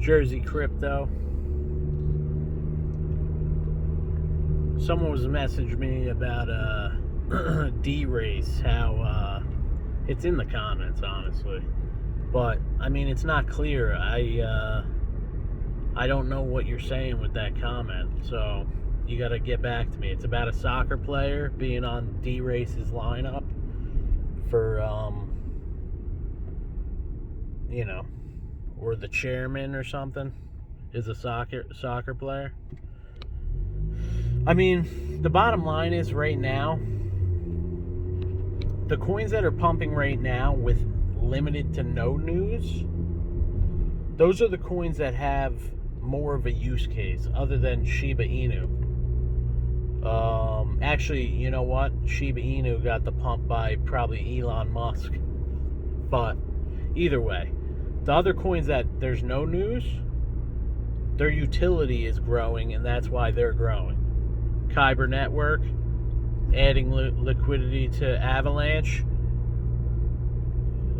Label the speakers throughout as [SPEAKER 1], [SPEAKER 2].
[SPEAKER 1] Jersey Crypto. Someone was messaging me about D-Race, how it's in the comments, honestly. But, I mean, it's not clear. I don't know what you're saying with that comment, so you got to get back to me. It's about a soccer player being on D-Race's lineup for, or the chairman or something is a soccer player. I mean, the bottom line is right now, the coins that are pumping right now with limited to no news, those are the coins that have more of a use case other than Shiba Inu. Actually, you know what? Shiba Inu got the pump by probably Elon Musk. But either way, the other coins that there's no news, their utility is growing, and that's why they're growing. Kyber Network, adding liquidity to Avalanche.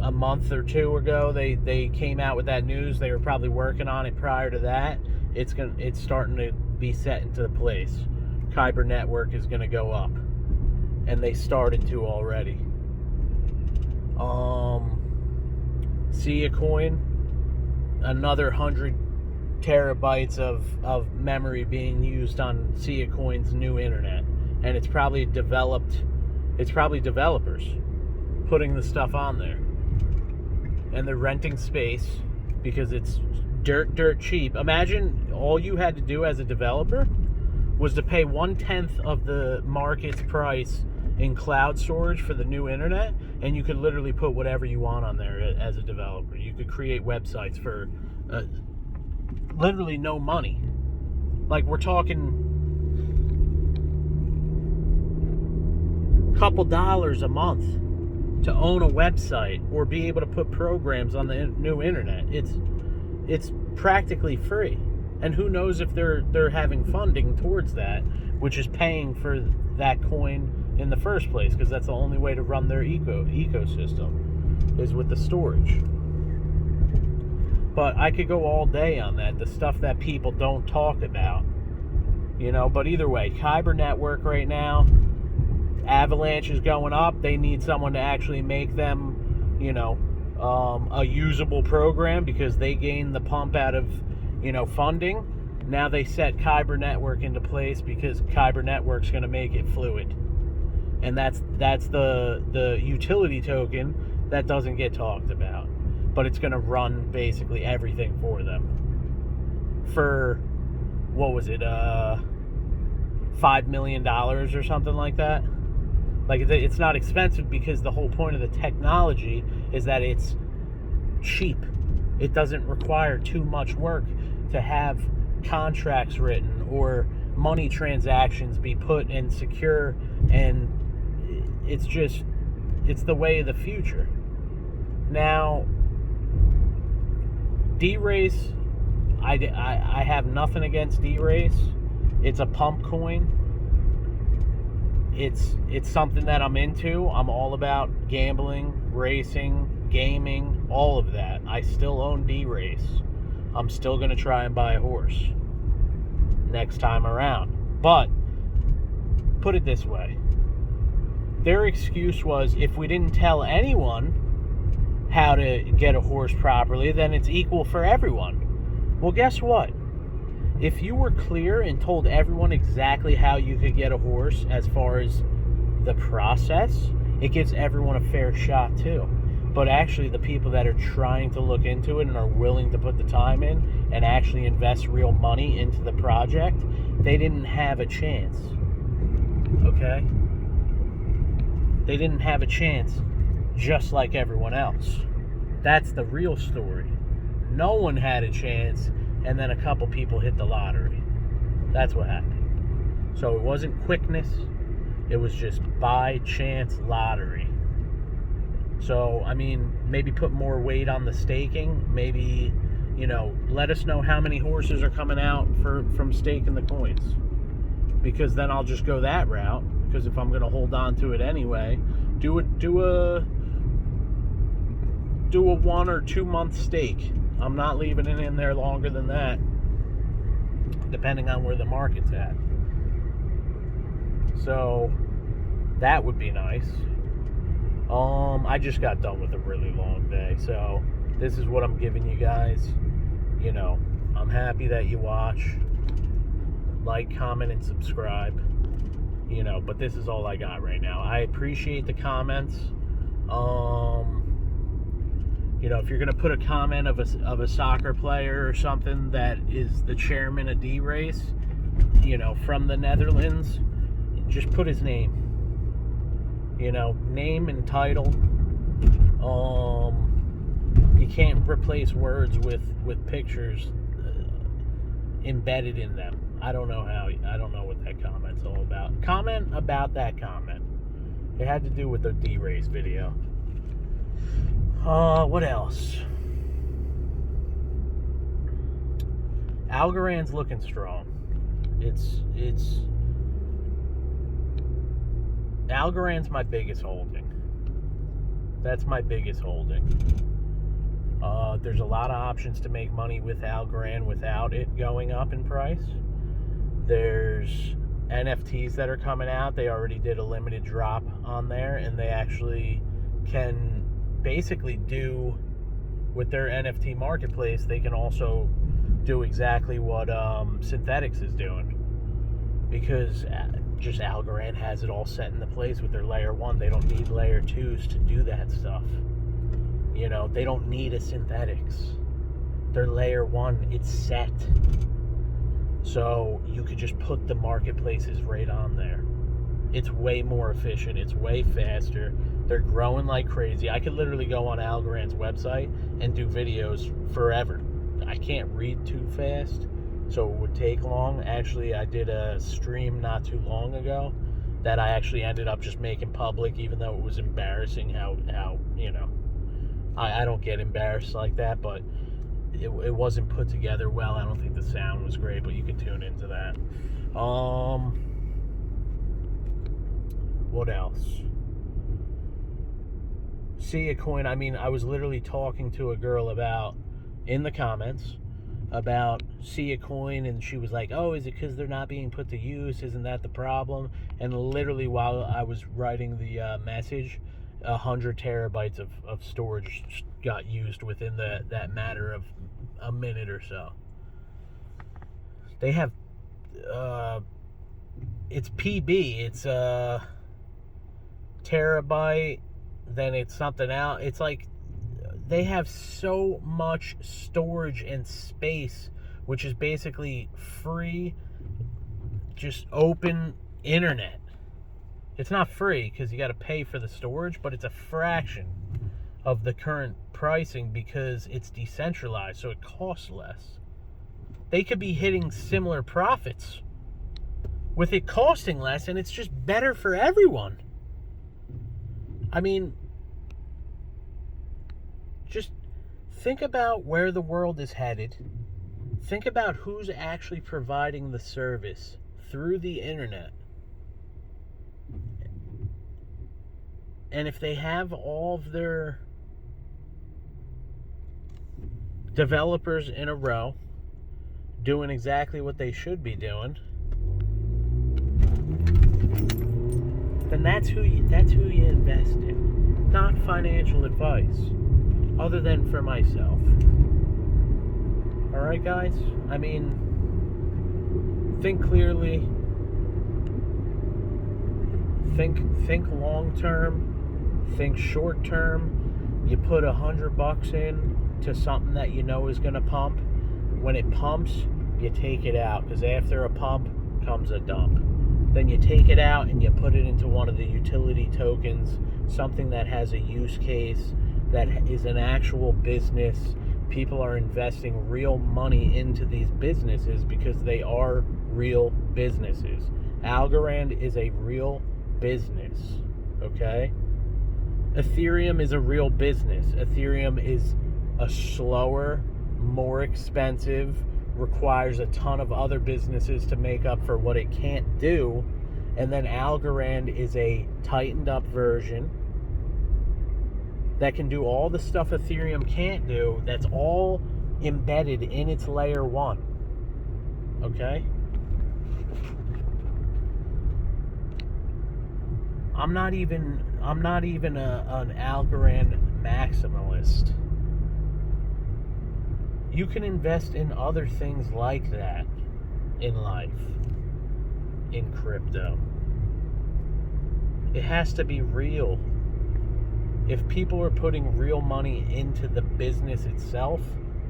[SPEAKER 1] A month or two ago, they came out with that news. They were probably working on it prior to that. It's starting to be set into place. Kyber Network is going to go up, and they started to already. Sia Coin, another 100 terabytes of memory being used on Sia Coin's new internet, and it's probably developers putting the stuff on there, and they're renting space because it's dirt cheap. Imagine all you had to do as a developer was to pay 1/10 of the market's price in cloud storage for the new internet, and you could literally put whatever you want on there as a developer. You could create websites for literally no money. Like, we're talking a couple dollars a month to own a website or be able to put programs on the new internet. It's practically free. And who knows if they're having funding towards that, which is paying for that coin in the first place, because that's the only way to run their ecosystem is with the storage. But I could go all day on that, the stuff that people don't talk about, but either way, Kyber Network right now, Avalanche is going up. They need someone to actually make them, a usable program, because they gained the pump out of, funding. Now they set Kyber Network into place because Kyber Network's going to make it fluid. And that's the utility token that doesn't get talked about. But it's going to run basically everything for them. For, what was it, $5 million or something like that? Like, it's not expensive because the whole point of the technology is that it's cheap. It doesn't require too much work to have contracts written or money transactions be put and secure, and it's the way of the future. Now, D-Race, I have nothing against D-Race. It's a pump coin. It's something that I'm into. I'm all about gambling, racing, gaming, all of that. I still own D-Race. I'm still going to try and buy a horse next time around. But, put it this way. Their excuse was, if we didn't tell anyone how to get a horse properly, then it's equal for everyone. Well, guess what? If you were clear and told everyone exactly how you could get a horse as far as the process, it gives everyone a fair shot too. But actually, the people that are trying to look into it and are willing to put the time in and actually invest real money into the project, they didn't have a chance. Okay? They didn't have a chance, just like everyone else. That's the real story. No one had a chance, and then a couple people hit the lottery. That's what happened. So it wasn't quickness. It was just by chance lottery. So, I mean, maybe put more weight on the staking. Maybe, let us know how many horses are coming out from staking the coins. Because then I'll just go that route. Because if I'm going to hold on to it anyway, do a 1 or 2 month stake I'm not leaving it in there longer than that, depending on where the market's at. So that would be nice. I just got done with a really long day, so this is what I'm giving you guys. You know, I'm happy that you watch. Like, comment, and subscribe. You know, but this is all I got right now. I appreciate the comments. You know, if you're gonna put a comment of a soccer player or something that is the chairman of D-Race, you know, from the Netherlands, just put his name. You know, name and title. You can't replace words with pictures embedded in them. I don't know what that comment's all about. Comment about that comment. It had to do with the D-Race video. What else? Algorand's looking strong. Algorand's my biggest holding. That's my biggest holding. There's a lot of options to make money with Algorand without it going up in price. There's NFTs that are coming out. They already did a limited drop on there, and they actually can basically do with their NFT marketplace. They can also do exactly what Synthetix is doing, because just Algorand has it all set into place with their layer 1. They don't need layer 2s to do that stuff. You know, they don't need a Synthetix. Their layer 1, it's set. So you could just put the marketplaces right on there. It's way more efficient. It's way faster. They're growing like crazy. I could literally go on Algorand's website and do videos forever. I can't read too fast, so it would take long. Actually, I did a stream not too long ago that I actually ended up just making public, even though it was embarrassing how you know, I don't get embarrassed like that, but it wasn't put together well. I don't think the sound was great, but you can tune into that. What else? Sia Coin. I mean, I was literally talking to a girl in the comments about Sia Coin, and she was like, oh, is it because they're not being put to use? Isn't that the problem? And literally while I was writing the message, 100 terabytes of storage got used within that matter of a minute or so. They have it's PB, it's terabyte, then it's something else. It's like they have so much storage and space, which is basically free, just open internet. It's not free because you got to pay for the storage, but it's a fraction of the current pricing because it's decentralized, so it costs less. They could be hitting similar profits with it costing less, and it's just better for everyone. I mean, just think about where the world is headed. Think about who's actually providing the service through the internet. And if they have all of their developers in a row doing exactly what they should be doing, then that's who you invest in. Not financial advice, other than for myself. All right, guys? I mean, think clearly. Think long term. Think short term. You put $100 in to something that you know is going to pump. When it pumps, you take it out, because after a pump comes a dump. Then you take it out and you put it into one of the utility tokens, something that has a use case, that is an actual business. People are investing real money into these businesses because they are real businesses. Algorand is a real business, okay? Ethereum is a real business. Ethereum is a slower, more expensive, requires a ton of other businesses to make up for what it can't do. And then Algorand is a tightened up version that can do all the stuff Ethereum can't do. That's all embedded in its layer 1. Okay? I'm not even an Algorand maximalist. You can invest in other things like that in life, in crypto. It has to be real. If people are putting real money into the business itself,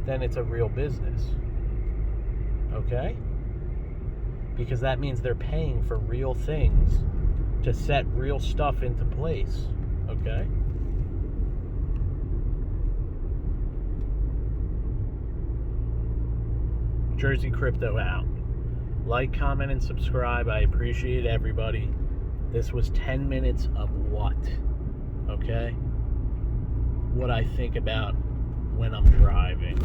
[SPEAKER 1] then it's a real business. Okay? Because that means they're paying for real things to set real stuff into place. Okay? Jersey Crypto out. Like, comment, and subscribe. I appreciate everybody. This was 10 minutes of what? Okay? What I think about when I'm driving.